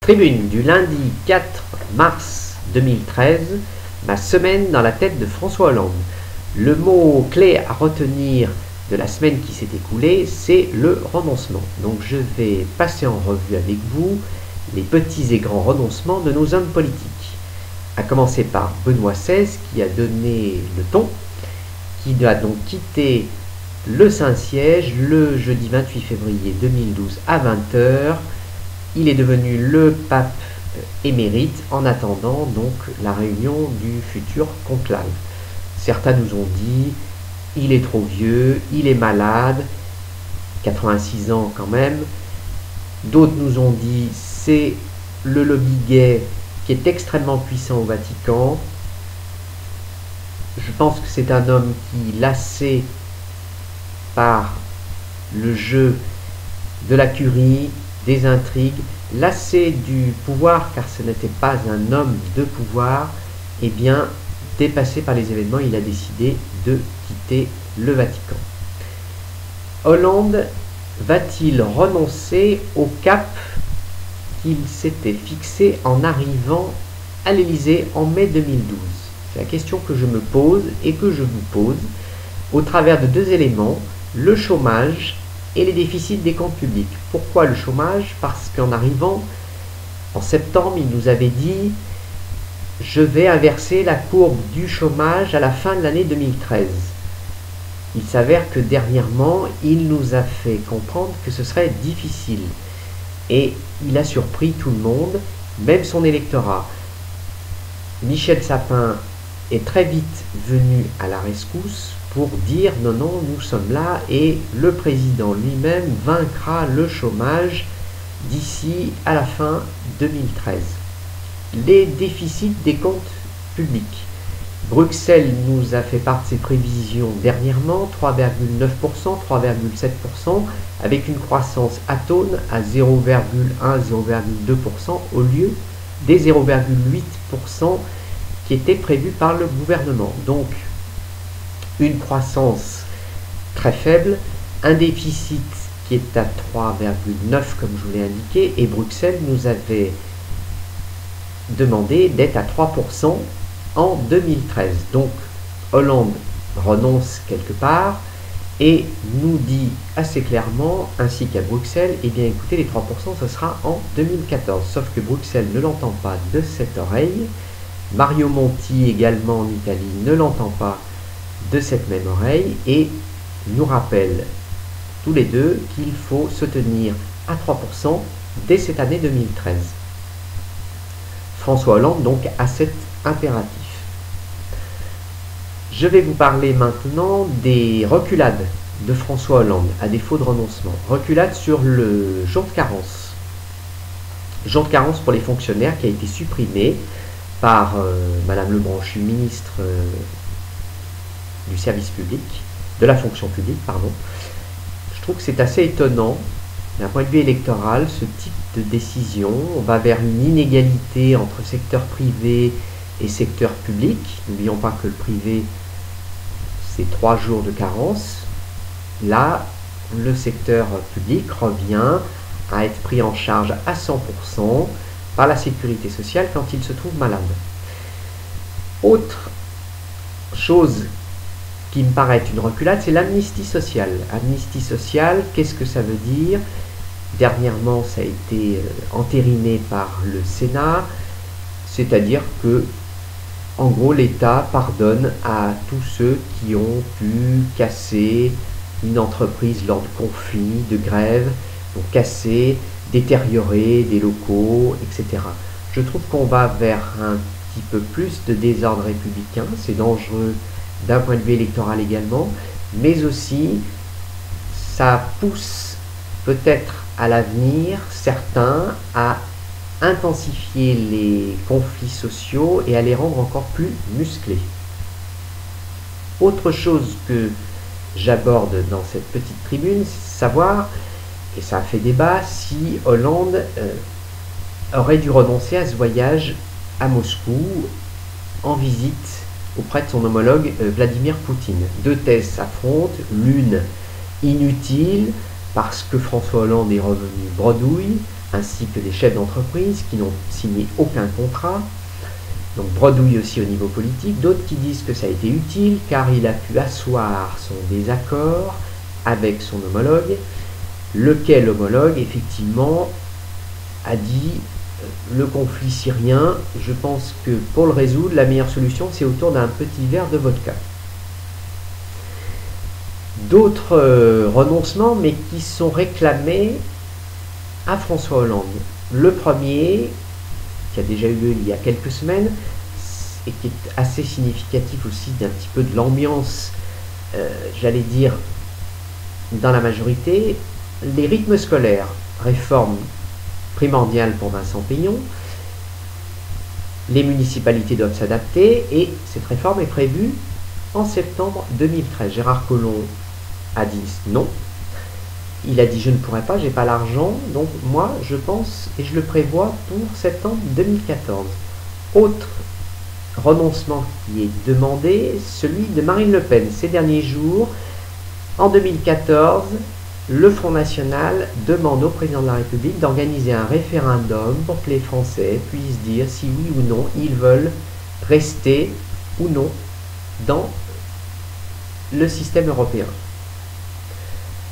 Tribune du lundi 4 mars 2013, ma semaine dans la tête de François Hollande. Le mot clé à retenir de la semaine qui s'est écoulée, c'est le renoncement. Donc je vais passer en revue avec vous les petits et grands renoncements de nos hommes politiques. À commencer par Benoît XVI qui a donné le ton, qui a donc quitté le Saint-Siège le jeudi 28 février 2012 à 20 h. Il est devenu le pape émérite en attendant donc la réunion du futur conclave. Certains nous ont dit il est trop vieux, il est malade, 86 ans quand même. D'autres nous ont dit c'est le lobby gay qui est extrêmement puissant au Vatican. Je pense que c'est un homme qui, lassé par le jeu de la curie, des intrigues, lassé du pouvoir, car ce n'était pas un homme de pouvoir, eh bien, dépassé par les événements, il a décidé de quitter le Vatican. Hollande va-t-il renoncer au cap qu'il s'était fixé en arrivant à l'Élysée en mai 2012? C'est la question que je me pose et que je vous pose au travers de deux éléments, le chômage et les déficits des comptes publics. Pourquoi le chômage? Parce qu'en arrivant en septembre, il nous avait dit « Je vais inverser la courbe du chômage à la fin de l'année 2013 ». Il s'avère que dernièrement, il nous a fait comprendre que ce serait difficile. Et il a surpris tout le monde, même son électorat. Michel Sapin est très vite venu à la rescousse pour dire non, non, nous sommes là et le président lui-même vaincra le chômage d'ici à la fin 2013. Les déficits des comptes publics. Bruxelles nous a fait part de ses prévisions dernièrement, 3,9%, 3,7%, avec une croissance atone à 0,1, 0,2% au lieu des 0,8% qui étaient prévus par le gouvernement. Donc, une croissance très faible, un déficit qui est à 3,9 comme je vous l'ai indiqué, et Bruxelles nous avait demandé d'être à 3% en 2013. Donc Hollande renonce quelque part et nous dit assez clairement, ainsi qu'à Bruxelles, eh bien écoutez, les 3% ce sera en 2014. Sauf que Bruxelles ne l'entend pas de cette oreille, Mario Monti également en Italie ne l'entend pas de cette même oreille et nous rappelle tous les deux qu'il faut se tenir à 3% dès cette année 2013. François Hollande donc a cet impératif. Je vais vous parler maintenant des reculades de François Hollande, à défaut de renoncement. Reculades sur le jour de carence. Jour de carence pour les fonctionnaires qui a été supprimé par Madame Lebranchu, ministre du service public, de la fonction publique, pardon. Je trouve que c'est assez étonnant, d'un point de vue électoral, ce type de décision. On va vers une inégalité entre secteur privé et secteur public. N'oublions pas que le privé, c'est 3 jours de carence. Là, le secteur public revient à être pris en charge à 100% par la sécurité sociale quand il se trouve malade. Autre chose qui me paraît une reculade, c'est l'amnistie sociale. Amnistie sociale, qu'est-ce que ça veut dire? Dernièrement, ça a été entériné par le Sénat, c'est-à-dire que, en gros, l'État pardonne à tous ceux qui ont pu casser une entreprise lors de conflits, de grèves, donc casser, détériorer des locaux, etc. Je trouve qu'on va vers un petit peu plus de désordre républicain, c'est dangereux d'un point de vue électoral également, mais aussi ça pousse peut-être à l'avenir certains à intensifier les conflits sociaux et à les rendre encore plus musclés. Autre chose que j'aborde dans cette petite tribune, c'est savoir, et ça a fait débat, si Hollande aurait dû renoncer à ce voyage à Moscou en visite auprès de son homologue Vladimir Poutine. Deux thèses s'affrontent, l'une inutile parce que François Hollande est revenu bredouille, ainsi que des chefs d'entreprise qui n'ont signé aucun contrat. Donc bredouille aussi au niveau politique. D'autres qui disent que ça a été utile car il a pu asseoir son désaccord avec son homologue, lequel homologue effectivement a dit le conflit syrien, je pense que pour le résoudre, la meilleure solution c'est autour d'un petit verre de vodka. D'autres renoncements, mais qui sont réclamés à François Hollande. Le premier, qui a déjà eu lieu il y a quelques semaines, et qui est assez significatif aussi d'un petit peu de l'ambiance, j'allais dire, dans la majorité, les rythmes scolaires, réforme primordiale pour Vincent Peillon. Les municipalités doivent s'adapter et cette réforme est prévue en septembre 2013. Gérard Collomb a dit non. Il a dit je ne pourrai pas, j'ai pas l'argent, donc moi je pense et je le prévois pour septembre 2014. Autre renoncement qui est demandé, celui de Marine Le Pen. Ces derniers jours, en 2014, le Front National demande au président de la République d'organiser un référendum pour que les Français puissent dire si oui ou non ils veulent rester ou non dans le système européen.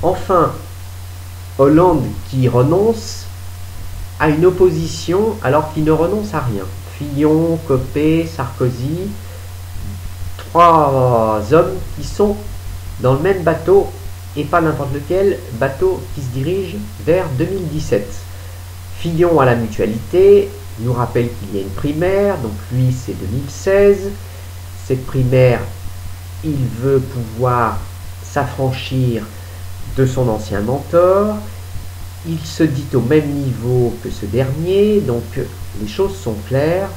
Enfin, Hollande qui renonce à une opposition alors qu'il ne renonce à rien. Fillon, Copé, Sarkozy, trois hommes qui sont dans le même bateau et pas n'importe lequel, bateau qui se dirige vers 2017. Fillon à la mutualité nous rappelle qu'il y a une primaire, donc lui c'est 2016. Cette primaire, il veut pouvoir s'affranchir de son ancien mentor. Il se dit au même niveau que ce dernier, donc les choses sont claires.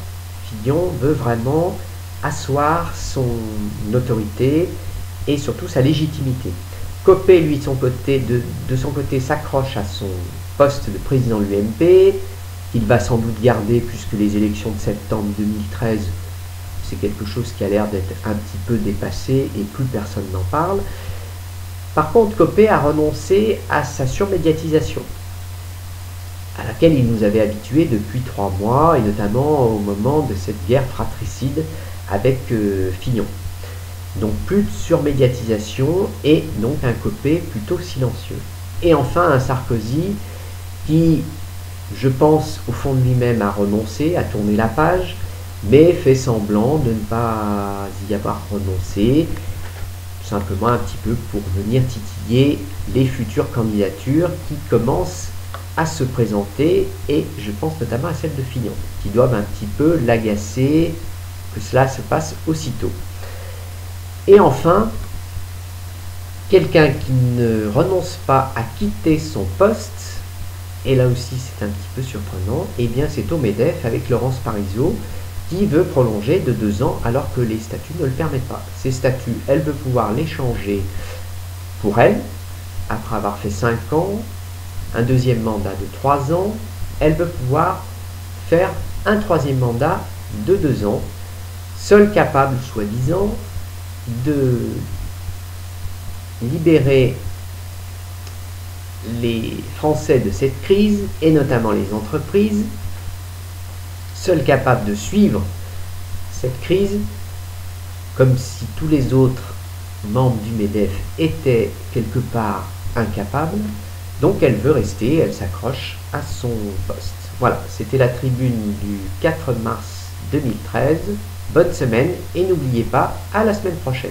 Fillon veut vraiment asseoir son autorité et surtout sa légitimité. Copé, lui, de son côté, s'accroche à son poste de président de l'UMP, qu'il va sans doute garder puisque les élections de septembre 2013, c'est quelque chose qui a l'air d'être un petit peu dépassé et plus personne n'en parle. Par contre, Copé a renoncé à sa surmédiatisation, à laquelle il nous avait habitués depuis 3 mois, et notamment au moment de cette guerre fratricide avec Fillon. Donc plus de surmédiatisation et donc un Copé plutôt silencieux. Et enfin un Sarkozy qui, je pense, au fond de lui-même a renoncé, a tourné la page, mais fait semblant de ne pas y avoir renoncé, tout simplement un petit peu pour venir titiller les futures candidatures qui commencent à se présenter, et je pense notamment à celle de Fillon, qui doivent un petit peu l'agacer que cela se passe aussitôt. Et enfin, quelqu'un qui ne renonce pas à quitter son poste, et là aussi c'est un petit peu surprenant, et bien c'est au MEDEF avec Laurence Parisot qui veut prolonger de 2 ans alors que les statuts ne le permettent pas. Ces statuts, elle veut pouvoir les changer pour elle, après avoir fait 5 ans, un deuxième mandat de 3 ans, elle veut pouvoir faire un 3e mandat de 2 ans, seule capable, soi-disant, de libérer les Français de cette crise, et notamment les entreprises, seule capable de suivre cette crise, comme si tous les autres membres du MEDEF étaient quelque part incapables. Donc elle veut rester, elle s'accroche à son poste. Voilà, c'était la tribune du 4 mars 2013. Bonne semaine et n'oubliez pas, à la semaine prochaine.